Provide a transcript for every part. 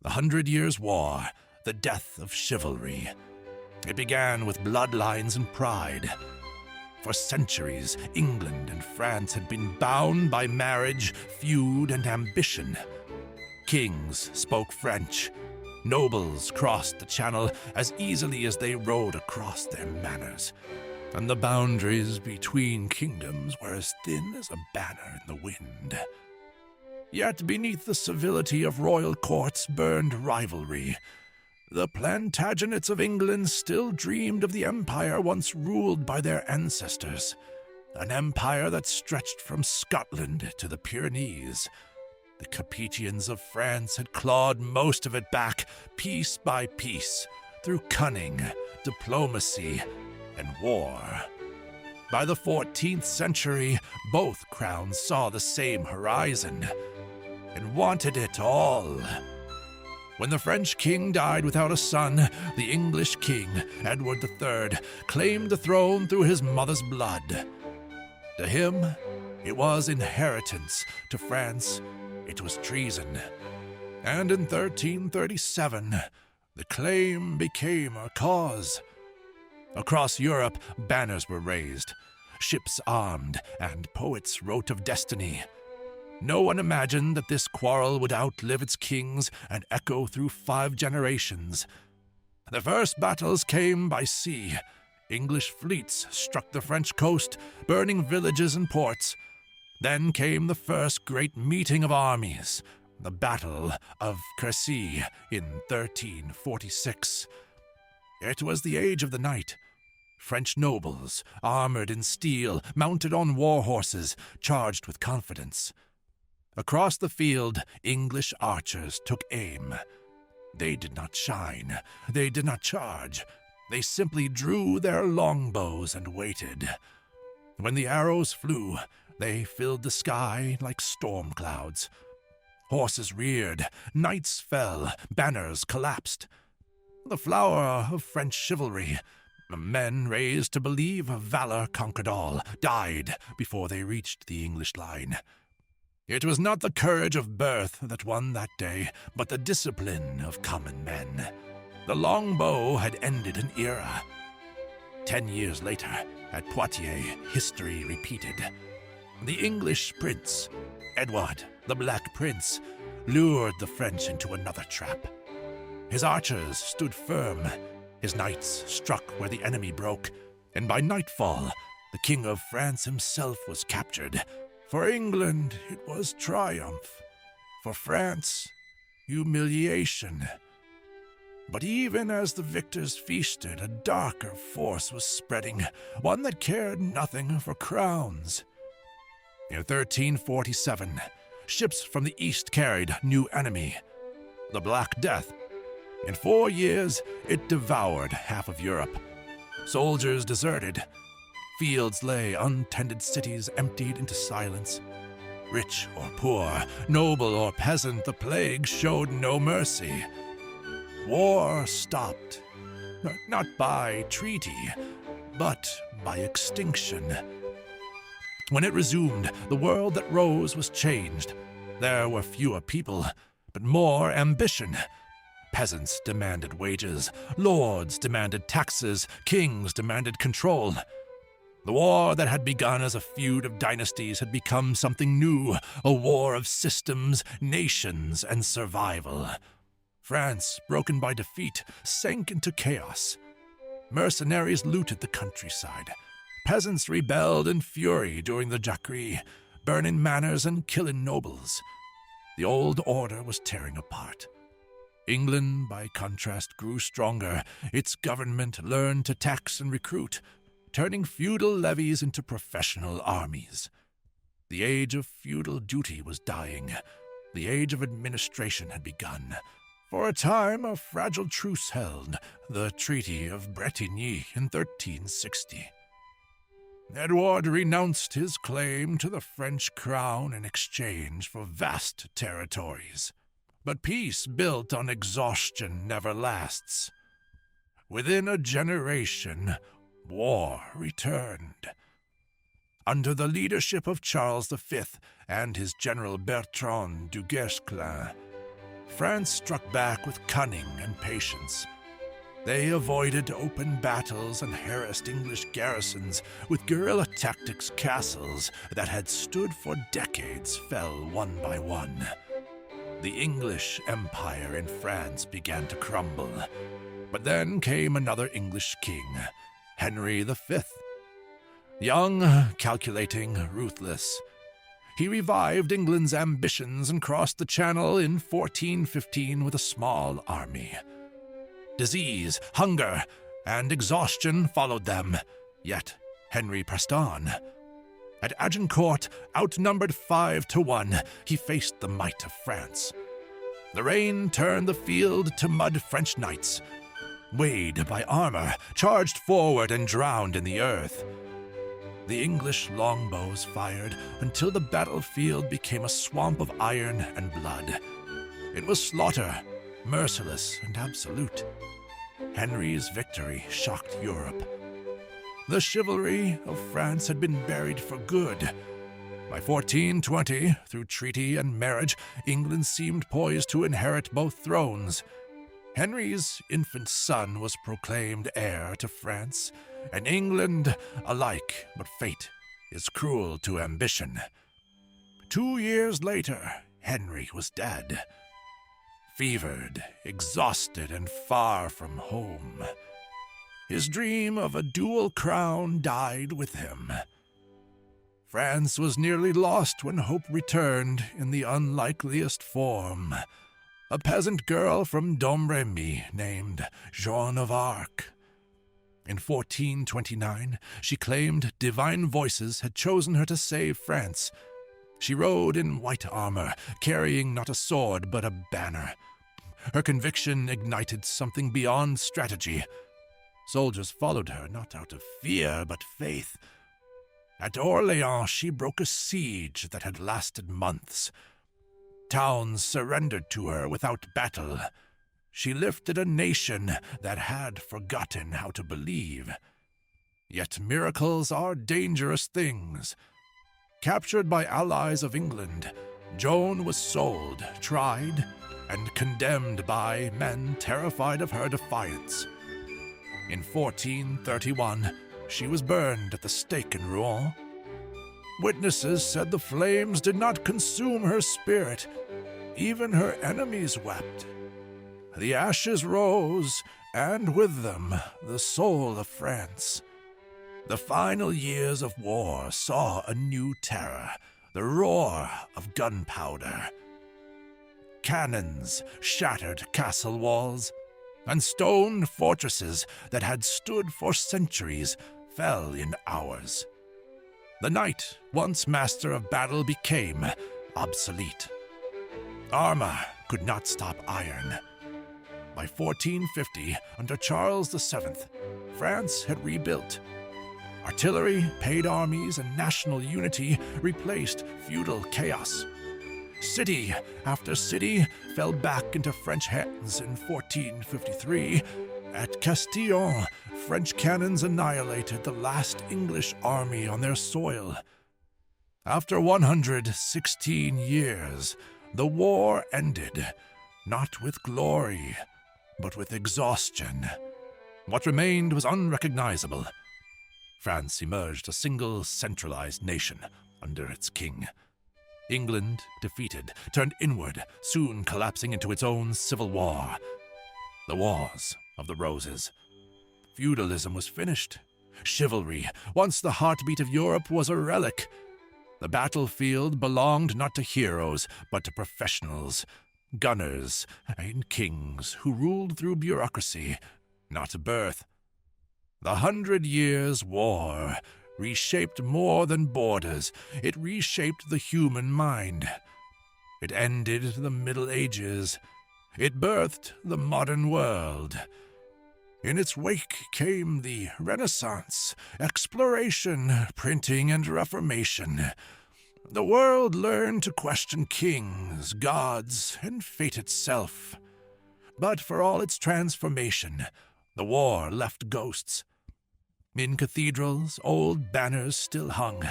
The 100 Years' War, the death of chivalry. It began with bloodlines and pride. For centuries, England and France had been bound by marriage, feud, and ambition. Kings spoke French. Nobles crossed the Channel as easily as they rode across their manors. And the boundaries between kingdoms were as thin as a banner in the wind. Yet beneath the civility of royal courts burned rivalry. The Plantagenets of England still dreamed of the empire once ruled by their ancestors, an empire that stretched from Scotland to the Pyrenees. The Capetians of France had clawed most of it back, piece by piece, through cunning, diplomacy, and war. By the 14th century, both crowns saw the same horizon and wanted it all. When the French king died without a son, the English king, Edward III, claimed the throne through his mother's blood. To him, it was inheritance. To France, it was treason. And in 1337, the claim became a cause. Across Europe, banners were raised, ships armed, and poets wrote of destiny. No one imagined that this quarrel would outlive its kings and echo through 5 generations. The first battles came by sea. English fleets struck the French coast, burning villages and ports. Then came the first great meeting of armies, the Battle of Crecy in 1346. It was the age of the knight. French nobles, armored in steel, mounted on war horses, charged with confidence. Across the field, English archers took aim. They did not shine. They did not charge. They simply drew their longbows and waited. When the arrows flew, they filled the sky like storm clouds. Horses reared, knights fell, banners collapsed. The flower of French chivalry, men raised to believe valor conquered all, died before they reached the English line. It was not the courage of birth that won that day, but the discipline of common men. The longbow had ended an era. 10 years later, at Poitiers, history repeated. The English prince, Edward, the Black Prince, lured the French into another trap. His archers stood firm. His knights struck where the enemy broke, and by nightfall, the King of France himself was captured. For England, it was triumph. For France, humiliation. But even as the victors feasted, a darker force was spreading, one that cared nothing for crowns. In 1347, ships from the east carried a new enemy, the Black Death. In 4 years, it devoured half of Europe. Soldiers deserted. Fields lay, untended cities emptied into silence. Rich or poor, noble or peasant, the plague showed no mercy. War stopped, not by treaty, but by extinction. When it resumed, the world that rose was changed. There were fewer people, but more ambition. Peasants demanded wages, lords demanded taxes, kings demanded control. The war that had begun as a feud of dynasties had become something new, a war of systems, nations, and survival. France, broken by defeat, sank into chaos. Mercenaries looted the countryside. Peasants rebelled in fury during the Jacquerie, burning manors and killing nobles. The old order was tearing apart. England, by contrast, grew stronger. Its government learned to tax and recruit, turning feudal levies into professional armies. The age of feudal duty was dying. The age of administration had begun. For a time, a fragile truce held, the Treaty of Bretigny in 1360. Edward renounced his claim to the French crown in exchange for vast territories. But peace built on exhaustion never lasts. Within a generation, war returned. Under the leadership of Charles V and his general Bertrand du Guesclin, France struck back with cunning and patience. They avoided open battles and harassed English garrisons with guerrilla tactics. Castles that had stood for decades fell one by one. The English Empire in France began to crumble. But then came another English king, Henry V. Young, calculating, ruthless. He revived England's ambitions and crossed the Channel in 1415 with a small army. Disease, hunger, and exhaustion followed them, yet Henry pressed on. At Agincourt, outnumbered 5-1, he faced the might of France. The rain turned the field to mud. French knights, weighed by armor, charged forward and drowned in the earth. The English longbows fired until the battlefield became a swamp of iron and blood. It was slaughter, merciless and absolute. Henry's victory shocked Europe. The chivalry of France had been buried for good. By 1420, through treaty and marriage, England seemed poised to inherit both thrones. Henry's infant son was proclaimed heir to France and England alike, but fate is cruel to ambition. 2 years later, Henry was dead. Fevered, exhausted, and far from home. His dream of a dual crown died with him. France was nearly lost when hope returned in the unlikeliest form. A peasant girl from Domremy named Joan of Arc. In 1429, she claimed divine voices had chosen her to save France. She rode in white armor, carrying not a sword but a banner. Her conviction ignited something beyond strategy. Soldiers followed her not out of fear but faith. At Orleans, she broke a siege that had lasted months. Towns surrendered to her without battle. She lifted a nation that had forgotten how to believe. Yet miracles are dangerous things. Captured by allies of England, Joan was sold, tried, and condemned by men terrified of her defiance. In 1431, she was burned at the stake in Rouen. Witnesses said the flames did not consume her spirit. Even her enemies wept. The ashes rose, and with them the soul of France. The final years of war saw a new terror, the roar of gunpowder. Cannons shattered castle walls, and stone fortresses that had stood for centuries fell in hours. The knight, once master of battle, became obsolete. Armor could not stop iron. By 1450, under Charles VII, France had rebuilt. Artillery, paid armies, and national unity replaced feudal chaos. City after city fell back into French hands in 1453. At Castillon, French cannons annihilated the last English army on their soil. After 116 years, the war ended, not with glory, but with exhaustion. What remained was unrecognizable. France emerged a single centralized nation under its king. England, defeated, turned inward, soon collapsing into its own civil war. The Wars of the Roses. Feudalism was finished. Chivalry, once the heartbeat of Europe, was a relic. The battlefield belonged not to heroes, but to professionals, gunners, and kings who ruled through bureaucracy, not birth. The 100 Years' War reshaped more than borders. It reshaped the human mind. It ended the Middle Ages. It birthed the modern world. In its wake came the Renaissance, exploration, printing, and Reformation. The world learned to question kings, gods, and fate itself. But for all its transformation, the war left ghosts. In cathedrals, old banners still hung.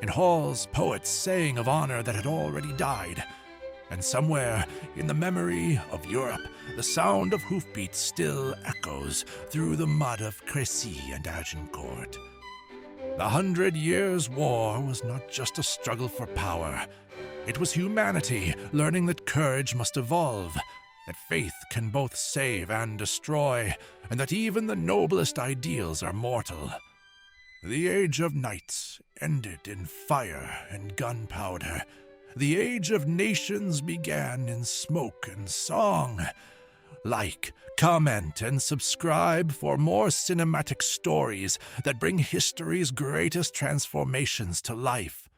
In halls, poets sang of honor that had already died. And somewhere in the memory of Europe, the sound of hoofbeats still echoes through the mud of Crécy and Agincourt. The 100 Years' War was not just a struggle for power. It was humanity learning that courage must evolve, that faith can both save and destroy, and that even the noblest ideals are mortal. The age of knights ended in fire and gunpowder. The age of nations began in smoke and song. Like, comment, and subscribe for more cinematic stories that bring history's greatest transformations to life.